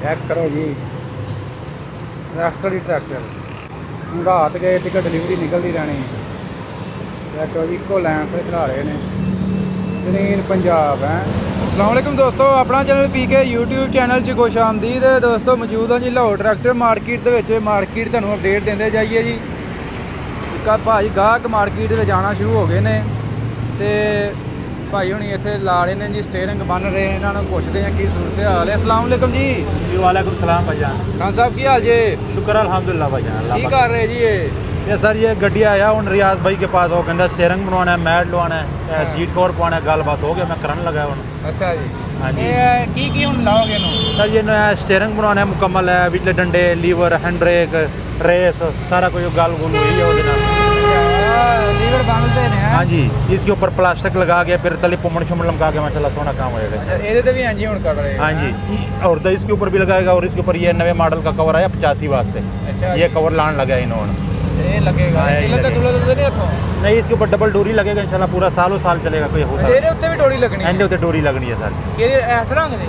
Check करो G tractor ही tractor रात गए टिकट डिलीवरी निकलती रहनी। चेक करो जी इको लाइन से खड़ा रहे ने ग्रीन पंजाब है। अस्सलाम वालेकुम दोस्तों, अपना चैनल पीके यूट्यूब चैनल च खुश आमदीद। दोस्तों मौजूद हाँ जी लाहौर ट्रैक्टर मार्केट मार्केट तुहानूं अपडेट देंदे जाइए जी। भाई गाहक मार्केट में जाना शुरू हो गए ने ते भाई हुणी इत्थे ला रहे ने जी स्टेयरिंग बन रहे हैं। इन्होंने पुछते हैं की सूरत हाल है। अस्सलाम वालेकुम जी। जी वालेकुम सलाम भाईजान। खान साहब की हाल जी? शुक्र अल्हम्दुलिल्लाह भाईजान। की कर रहे जी ये सर ये गड्डी आया हूँ रियाज भाई के पास, वो कहता स्टेयरिंग बनवाना है, मैट लवाना है, सीट कवर पवाना है, गलबात हो गया मैं करन लगा हूँ। अच्छा जी। हाँ जी की हुण लाओगे सर? ये नया स्टेयरिंग बनवाना है मुकम्मल है, पिछले डंडे लीवर हैंड ब्रेक रेस सारा कुछ गल गुल हुई है वो लीवर बनते हैं। हाँ जी, इसके ऊपर प्लास्टिक लगा के फिर तले पुमड़ शुमड़ लगा के माशाल्लाह सोना काम होएगा। ये भी हाँ जी हुण कर रहे हैं। हाँ जी, और तो इसके ऊपर भी लगाएगा और इसके ऊपर ये नवे मॉडल का कवर आया 85 वास्ते। अच्छा, ये कवर लान लगा इन्होंने। ये लगेगा नहीं, इसके ऊपर डबल डोरी लगेगा इंशाल्लाह, पूरा सालों साल चलेगा। कोई होता है उत्ते भी डोरी लगनी है? एंड उत्ते डोरी लगनी है सर। इस रंग दी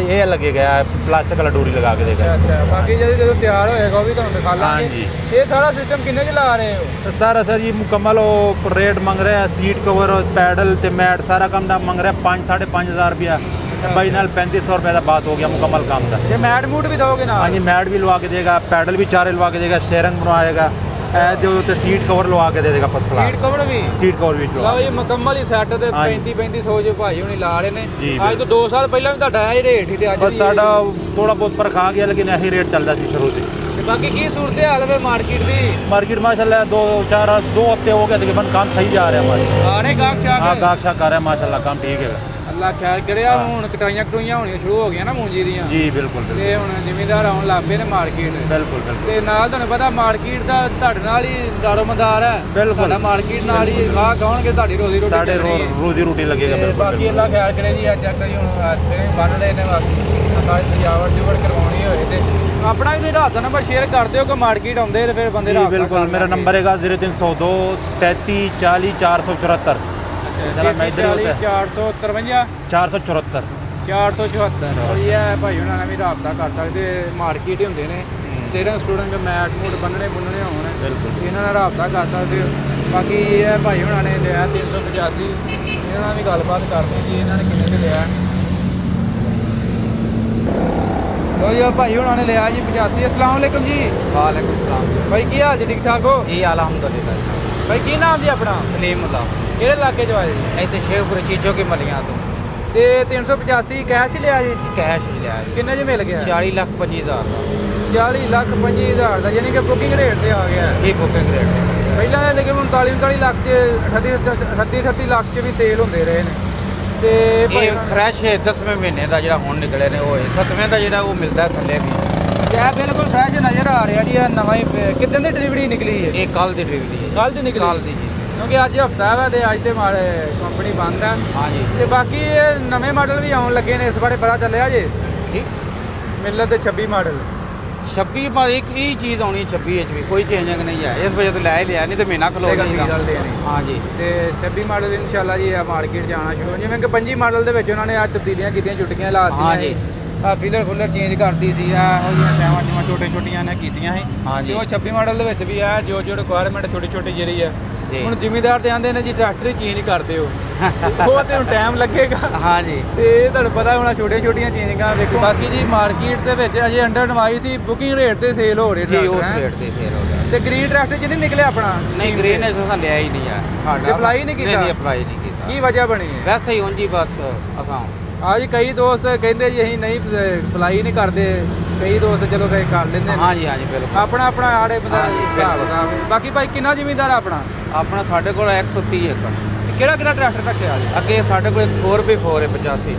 ये लगेगा प्लास्टिक वाला डोरी लगा के देगा। अच्छा, बाकी जो तैयार होएगा वो भी तुहानूं दिखा लांगे। हाँ जी। ये सारा सिस्टम किन्ने च ला रहे हो? सारा सर ये मुकम्मल रेट मंग रहे हैं, सीट कवर पैडल ते मैट सारा काम दा मंग रहे हैं 5-5.5 हज़ार रुपया। भाई नाल 3500 रुपये का बात हो गया मुकम्मल काम का। ये मैट मूट भी दोगे ना? हाँ जी, मैट भी लवा के देगा, पैडल भी चारे लवा के देगा, स्टेयरिंग बनवाएगा, जो सीट कवर लवा के दे देगा। सीट कवर भी ये मुकम्मल ही सैट ते 3500 जो भाई हुणी ला रहे ने। आज तो 2 साल पहले भी तुहाडा यही रेट ही ते अज बस साडा थोड़ा बहुत फर्क आ गया, लेकिन यही रेट चलता सी शुरू से। बाकी की सूरत हाल है मार्केट दी? मार्केट माशाल्लाह 2 हफ्ते हो गए तकरीबन, काम सही जा रहा है हमारे। आने गाहक शाक आ रहा है माशाल्लाह, काम ठीक है। अल्लाह खैर करे। हुण कटाइयां कटुइयां होनी शुरू हो गई ना मूंजी दियां। जी बिल्कुल ते हुण जिमीदार आउण लग पे ने मार्केट। बिल्कुल ते नाल तुहानूं पता मार्केट दा तुहाडे नाल ही दारोमदार है। बिल्कुल मार्केट नाल ही गाहक आउणगे, तुहाडी रोजी रोटी साडे रोजी रोटी लगेगा। बाकी अल्लाह खैर करे जी। चेक करी हुण स्टेयरिंग बन रहे ने, सारी सजावट जुवट करवाउणी होए ते अपना भी रात का नंबर शेयर कर दिओ कि मार्केट आउंदे ते फिर बंदे रात। बिल्कुल, मेरा नंबर है 0302 33 40 474। 474 और ये है भाई उन्होंने भी रबता कर सकते। मार्केट ही होंगे ने स्टेयरिंग स्टूडेंट जो मैट मूट बनने बुनने होने इन्होंने रबता कर सकते। बाकी ये है भाई उन्होंने लिया 385। इन्होंने भी गलबात करनी जी इन्होंने किन्ने भी लिया। तो जी भाई उन्होंने लिया जी 85। अस्सलाम वालेकुम जी। वालेकुम सलाम भाई की हाल जी? ठीक ठाक हो जी? अल्हम्दुलिल्लाह। भाई की नाम जी अपना? सलीमुल्लाह। किहड़े इलाके चो आए? इतने शेखपुर चीजों की मलियां तो। ते 385 कैश ही लिया जी? कैश लिया जी। किन्ने च मिल गया? 40,25,000 का। 40,25,000 का, यानी कि बुकिंग रेट से आ गया है। ये बुकिंग रेट पहला लेकिन 39 लाख च 38 लाख च भी सेल होंदे रहे ने। ते ये फ्रैश 10वें महीने का जो हुण निकले ने वो 7वें का जो वो मिलता है थल्ले भी। यह बिल्कुल फ्रैश नज़र आ रहा जी। नवा ही कितने की डिलीवरी निकली है? ये कल की डिलीवरी है। कल की निकली? कल की जी, क्योंकि अज हफ्ता है तो अज तो मारे कंपनी बंद है। हाँ जी। तो बाकी नवे मॉडल भी आने लगे ने, इस बारे पता चलिया जी? ठीक मिले तो 26 मॉडल 26 एक ही चीज़ आनी 26 भी कोई चेंजिंग नहीं है। इस वजह तो लै लिया, नहीं तो महीना खलो नहीं। हाँ जी। तो 26 मॉडल इंशाल्लाह जी मार्केट जाना शुरू जिवें कि 25 मॉडल के उन्होंने आज तब्दीलियां की, छुट्टियां ला दी। हाँ जी। फिलर फुलर चेंज करती सी, शैवां शैवां छोटियां ने कीतियां सी। हाँ जी। 26 मॉडल भी है जो रिक्वायरमेंट छोटी छोटी जी है। ਹੁਣ ਜ਼ਿਮੀਦਾਰ ਤੇ ਆਂਦੇ ਨੇ ਜੀ ਟਰੈਕਟਰ ਹੀ ਚੇਂਜ ਕਰ ਦਿਓ, ਉਹ ਤੇ ਹੁਣ ਟਾਈਮ ਲੱਗੇਗਾ। ਹਾਂ ਜੀ। ਤੇ ਤੁਹਾਨੂੰ ਪਤਾ ਹੋਣਾ ਛੋਟੀਆਂ ਛੋਟੀਆਂ ਚੇਂਜਿੰਗਾਂ ਵੇਖੋ। ਬਾਕੀ ਜੀ ਮਾਰਕੀਟ ਦੇ ਵਿੱਚ ਅਜੇ ਅੰਡਰ ਨਵਾਈ ਸੀ, ਬੁਕਿੰਗ ਰੇਟ ਤੇ ਸੇਲ ਹੋ ਰਹੀ ਜੀ, ਉਸ ਰੇਟ ਤੇ ਸੇਲ ਹੋ ਰਿਹਾ। ਤੇ ਗ੍ਰੀਨ ਟਰੈਕਟਰ ਚ ਨਹੀਂ ਨਿਕਲਿਆ ਆਪਣਾ? ਨਹੀਂ, ਗ੍ਰੀਨ ਨੇ ਤਾਂ ਲਿਆ ਹੀ ਨਹੀਂ ਹੈ ਸਾਡਾ। ਅਪਲਾਈ ਨਹੀਂ ਕੀਤਾ? ਨਹੀਂ ਅਪਲਾਈ ਨਹੀਂ ਕੀਤਾ। ਕੀ ਵਜ੍ਹਾ ਬਣੀ ਹੈ? ਵੈਸੇ ਹੀ ਉਂਝ ਹੀ ਬਸ ਅਸਾਂ ਹਾਂ ਜੀ। ਕਈ ਦੋਸਤ ਕਹਿੰਦੇ ਜੀ ਅਸੀਂ ਨਹੀਂ ਅਪਲਾਈ ਨਹੀਂ ਕਰਦੇ, ਕਈ ਦੋਸਤ ਚਲੋ ਫਿਰ ਕਰ ਲੈਂਦੇ। ਹਾਂ ਜੀ, ਹਾਂ ਜੀ, ਬਿਲਕੁਲ ਆਪਣਾ ਆਪਣਾ ਆੜੇ ਬੰਦਾ ਹਿਸਾਬ ਕਿਤਾਬ। ਬਾਕੀ ਭਾਈ ਕਿੰਨਾ ਜ਼ਿਮੀਂਦਾਰ ਆਪਣਾ? ਆਪਣਾ ਸਾਡੇ ਕੋਲ 130 ਏਕੜ। ਕਿਹੜਾ ਕਿਹੜਾ ਟਰੈਕਟਰ ਰੱਖਿਆ ਜੀ? ਅੱਗੇ ਸਾਡੇ ਕੋਲ 4x4 ਹੈ 85।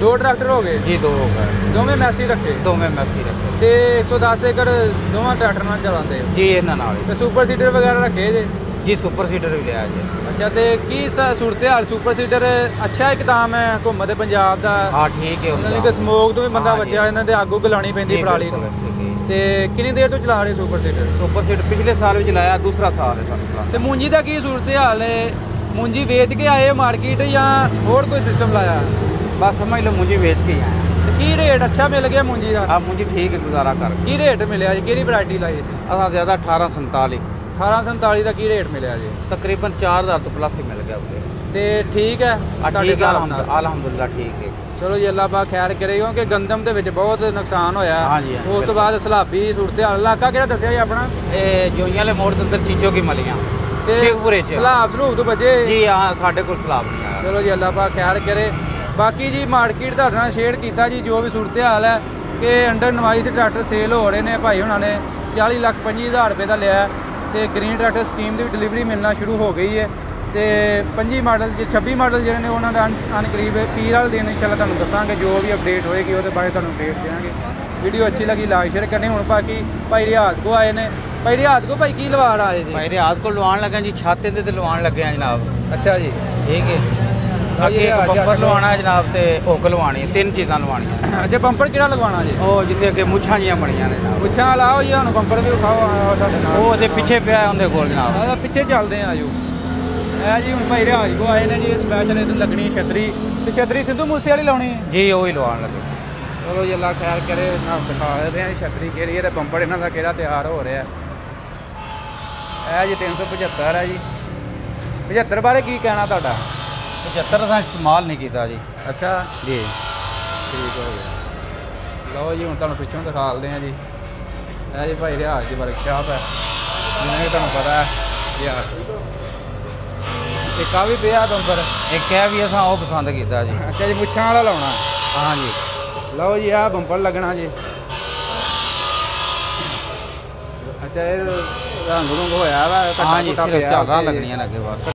2 ਟਰੈਕਟਰ ਹੋ ਗਏ ਜੀ? 2 ਹੋ ਗਏ। ਦੋਵੇਂ ਮੈਸੀ ਰੱਖੇ? ਦੋਵੇਂ ਮੈਸੀ ਰੱਖੇ। ਤੇ 110 ਏਕੜ ਦੋਵਾਂ ਟਰੈਕਟਰ ਨਾਲ ਚਲਾਉਂਦੇ ਜੀ? ਇਹਨਾਂ ਨਾਲ ਤੇ ਸੁਪਰ ਸੀਡਰ ਵਗੈਰਾ ਰੱਖੇ ਜੇ? ਜੀ, ਸੁਪਰ ਸੀਡਰ ਵੀ ਲਿਆ ਜੀ। ਅੱਛਾ, ਤੇ ਕੀ सूरत हाल सुपर सीडर अच्छा इकदाम है घूम दे पंजाब दा? हाँ ठीक है। कि स्मोक तो भी बंदा बचिया, इन्हां दे अग उग लानी पैंदी पराली नूं। ते कितनी देर तो चला रहे सुपर सीडर? सुपर सीडर पिछले साल भी चलाया, दूसरा साल है सानूं चलाना। ते मूंजी दा की सूरत हाल है? मूंजी बेच के आए मार्केट या होर कोई सिस्टम लाया? बस समझ लो मूंजी बेच के ही आए। ਤੇ ਕੀ ਰੇਟ ਅੱਛਾ ਮਿਲ ਗਿਆ ਮੂੰਜੀ ਦਾ? ਆ ਮੁੰਜੀ ਠੀਕ ਗੁਜ਼ਾਰਾ ਕਰ ਕੀ ਰੇਟ ਮਿਲਿਆ ਜੀ? ਕਿਹੜੀ ਵੈਰਾਈਟੀ ਲਾਈ ਸੀ? ਅਸਾਂ ਜ਼ਿਆਦਾ 1847 1847 ਦਾ ਕੀ ਰੇਟ ਮਿਲਿਆ ਜੀ? ਤਕਰੀਬਨ 4000 ਤੋਂ ਪਲੱਸ ਹੀ ਮਿਲ ਗਿਆ ਉਹਦੇ। ਤੇ ਠੀਕ ਹੈ ਤੁਹਾਡੇ ਠੀਕ ਹਿਸਾਬ ਨਾਲ? ਅਲਹਮਦੁਲਿਲਾ ਠੀਕ ਹੈ। ਚਲੋ ਜੀ ਅੱਲਾਹ ਪਾਕ ਖੈਰ ਕਰੇ, ਕਿਉਂਕਿ ਗੰਦਮ ਦੇ ਵਿੱਚ ਬਹੁਤ ਨੁਕਸਾਨ ਹੋਇਆ। ਹਾਂਜੀ, ਉਸ ਤੋਂ ਬਾਅਦ ਸਲਾਬੀ ਸੂਰਤ ਹਾਲ। ਇਲਾਕਾ ਕਿਹੜਾ ਦੱਸਿਆ ਜੀ ਆਪਣਾ? ਇਹ ਜੋਈਆਂ ਵਾਲੇ ਮੋੜ ਦੇ ਅੰਦਰ ਚੀਚੋ ਕੀ ਮਲੀਆਂ ਤੇ ਸ਼ੇਖਪੁਰੇ ਚ। ਸਲਾਬ ਸਲੂਬ ਤੋਂ ਬਚੇ ਜੀ ਹਾਂ, ਸਾਡੇ ਕੋਲ ਸਲਾਬ ਨਹੀਂ ਆਇਆ। ਚਲੋ ਜੀ ਅੱਲਾਹ ਪਾਕ ਖੈਰ ਕਰੇ। ਬਾਕੀ ਜੀ ਮਾਰਕੀਟ ਤੁਹਾਡੇ ਨਾਲ ਸ਼ੇਅਰ ਕੀਤਾ ਜੀ ਜੋ ਵੀ ਸੂਰਤ ਹਾਲ ਹੈ ਕਿ ਅੰਡਰ 29 ਟਰੈਕਟਰ ਸੇਲ ਹੋ ਰਹੇ ਨੇ। ਭਾਈ ਉਹਨਾਂ ਨੇ 40,25,000 ਰੁਪਏ ਦਾ ਲਿਆ ਤੇ ਗ੍ਰੀਨ ਟਰੈਕਟਰ ਸਕੀਮ ਦੀ ਡਿਲੀਵਰੀ ਮਿਲਣਾ ਸ਼ੁਰੂ ਹੋ ਗਈ ਹੈ। ਤੇ 25 ਮਾਡਲ 26 ਮਾਡਲ ਜਿਹੜੇ ਨੇ ਉਹਨਾਂ ਦਾ ਅਨਕਰੀਬ ਪੀਰ ਵਾਲੇ ਦਿਨ ਇੰਸ਼ਾਅੱਲਾ ਤੁਹਾਨੂੰ ਦੱਸਾਂਗੇ। ਜੋ ਵੀ ਅਪਡੇਟ ਹੋਏਗੀ ਉਹਦੇ ਬਾਰੇ ਤੁਹਾਨੂੰ ਅਪਡੇਟ ਦੇਵਾਂਗੇ। ਵੀਡੀਓ ਅੱਛੀ ਲੱਗੀ ਲਾਈਕ ਸ਼ੇਅਰ ਕਰਨੀ। ਹੁਣ ਬਾਕੀ ਭਾਈ ਰਿਆਜ਼ ਕੋ ਆਏ ਨੇ। ਭਾਈ ਰਿਆਜ਼ ਕੋ ਭਾਈ ਕੀ ਲਵਾੜ ਆਏ ਜੀ? ਭਾਈ ਰਿਆਜ਼ ਕੋਲ ਲਵਾਉਣ ਲੱਗਾ ਜੀ, ਛਾਤੇ ਤੇ ਲਵਾਉਣ ਲੱਗੇ ਆ ਜਨਾਬ। ਅੱਛਾ ਜੀ, ਠੀਕ ਹੈ। ਅੱਗੇ ਬੰਪਰ ਲਵਾਉਣਾ ਹੈ ਜਨਾਬ ਤੇ ਹੁੱਕ ਲਵਾਉਣੀ ਹੈ, 3 ਚੀਜ਼ਾਂ ਲਵਾਉਣੀਆਂ। ਅੱਛਾ ਬੰਪਰ ਕਿਹੜਾ ਲਗਵਾਉਣਾ ਜੀ? ਉਹ ਜਿੱਥੇ ਅੱਗੇ ਮੁੱਛਾਂ ਜੀਆਂ ਬਣੀਆਂ ਨੇ ਜਨਾਬ। ਪੁੱਛਾਂ ਲਾਓ ਜੀ, ਸਾਨੂੰ ਬੰਪਰ ਵੀ ਵਿਖਾਓ ਸਾਡੇ ਨਾਲ। ਉਹ ਉਹਦੇ ਪਿੱਛੇ ਪਿਆ ਉਹਦੇ ਕੋਲ ਜਨਾਬ। ਆਹ ਪਿੱਛੇ ਚੱਲਦੇ ਆ ਆਜੋ। ਇਹ ਜੀ ਹੁਣ ਭਾਈ ਰਿਆਜ਼ ਕੋ ਆਏ ਨੇ ਜੀ। ਸਪੈਸ਼ਲ ਇਹਨੂੰ ਲੱਗਣੀ ਛਤਰੀ, ਤੇ ਛਤਰੀ ਸਿੱਧੂ ਮੂਸੇ ਵਾਲੀ ਲਾਉਣੀ ਹੈ ਜੀ, ਉਹ ਹੀ ਲਵਾਉਣ ਲੱਗੇ। ਚਲੋ ਜੀ ਅੱਲਾਹ ਖੈਰ ਕਰੇ। ਨਾ ਦਿਖਾ ਦਿੰਦੇ ਆ ਛਤਰੀ ਕਿਹੜੀ ਹੈ ਤੇ ਬੰਪਰ ਇਹਨਾਂ ਦਾ ਕਿਹੜਾ ਤਿਆਰ ਹੋ ਰਿਹਾ। ਇਹ ਜੀ 375 ਹੈ ਜੀ। 75 ਬਾਰੇ ਕੀ ਕਹਿਣਾ ਤੁਹਾਡਾ? 75 ਦਾ ਇਸਤੇਮਾਲ ਨਹੀਂ ਕੀਤਾ ਜੀ। ਅੱਛਾ ਜੀ ਠੀਕ ਹੋ ਗਿਆ। ਲਓ ਜੀ ਹੁਣ ਤੁਹਾਨੂੰ ਪਿੱਛੋਂ ਦਿਖਾ ਦਿੰਦੇ ਆ ਜੀ। ਇਹ ਜੀ ਭਾਈ ਰਿਆਜ਼ ਦੀ ਵਰਕਸ਼ਾਪ ਹੈ, ਜਿਵੇਂ ਕਿ ਤੁਹਾਨੂੰ ਪਤਾ ਹੈ ਰਿਆਜ਼। ਇੱਕ ਆ ਵੀ ਪਿਆ ਬੰਪਰ। ਇੱਕ ਹੈ ਵੀ ਅਸਾਂ ਉਹ ਪਸੰਦ ਕੀਤਾ ਜੀ। ਅੱਛਾ ਜੀ, ਮੁੱਛਾਂ ਵਾਲਾ ਲਾਉਣਾ। ਹਾਂ ਜੀ। ਲਓ ਜੀ ਆਹ ਬੰਪਰ ਲੱਗਣਾ ਜੀ। ਅੱਛਾ ਇਹ ਰੰਗ ਰੁੰਗ ਹੋਇਆ ਵਾ? ਹਾਂ ਜੀ, ਸਿਰਫ ਝਾਲਾਂ ਲੱਗਣੀਆਂ ਨੇ ਅੱਗੇ ਬਸ।